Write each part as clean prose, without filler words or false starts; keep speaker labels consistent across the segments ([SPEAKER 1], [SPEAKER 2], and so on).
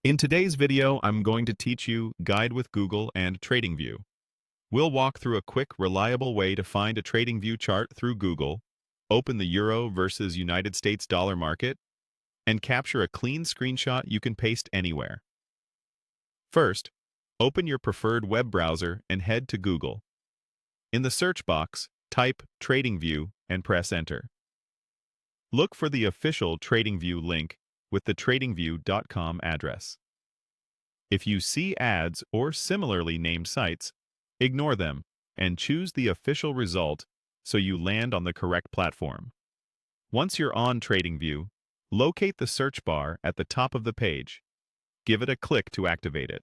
[SPEAKER 1] In today's video, I'm going to teach you Guide with Google and TradingView. We'll walk through a quick, reliable way to find a TradingView chart through Google, open the Euro versus United States dollar market, and capture a clean screenshot you can paste anywhere. First, open your preferred web browser and head to Google. In the search box, type TradingView and press Enter. Look for the official TradingView link with the tradingview.com address. If you see ads or similarly named sites, ignore them and choose the official result so you land on the correct platform. Once you're on TradingView, locate the search bar at the top of the page. Give it a click to activate it.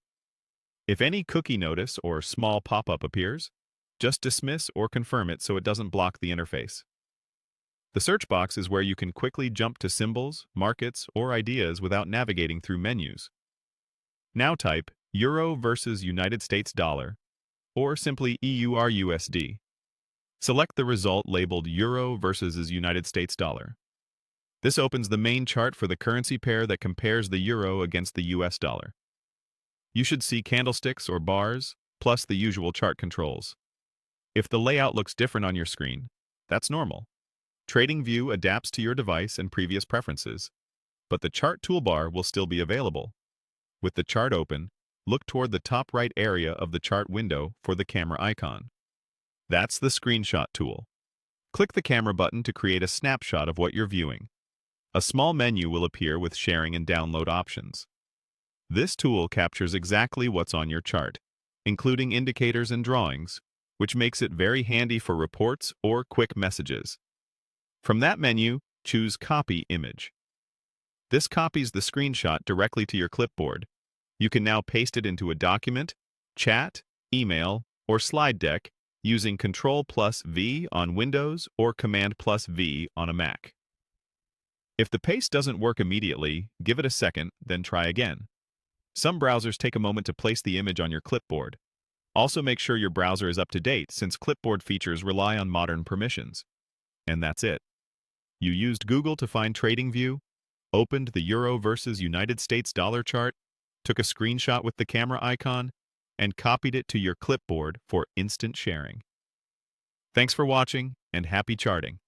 [SPEAKER 1] If any cookie notice or small pop-up appears, just dismiss or confirm it so it doesn't block the interface. The search box is where you can quickly jump to symbols, markets, or ideas without navigating through menus. Now type Euro versus United States dollar, or simply EURUSD. Select the result labeled Euro versus United States dollar. This opens the main chart for the currency pair that compares the euro against the US dollar. You should see candlesticks or bars, plus the usual chart controls. If the layout looks different on your screen, that's normal. TradingView adapts to your device and previous preferences, but the chart toolbar will still be available. With the chart open, look toward the top right area of the chart window for the camera icon. That's the screenshot tool. Click the camera button to create a snapshot of what you're viewing. A small menu will appear with sharing and download options. This tool captures exactly what's on your chart, including indicators and drawings, which makes it very handy for reports or quick messages. From that menu, choose Copy Image. This copies the screenshot directly to your clipboard. You can now paste it into a document, chat, email, or slide deck using Ctrl+V on Windows or Command+V on a Mac. If the paste doesn't work immediately, give it a second, then try again. Some browsers take a moment to place the image on your clipboard. Also make sure your browser is up to date since clipboard features rely on modern permissions. And that's it. You used Google to find TradingView, opened the Euro versus United States dollar chart, took a screenshot with the camera icon, and copied it to your clipboard for instant sharing. Thanks for watching, and happy charting!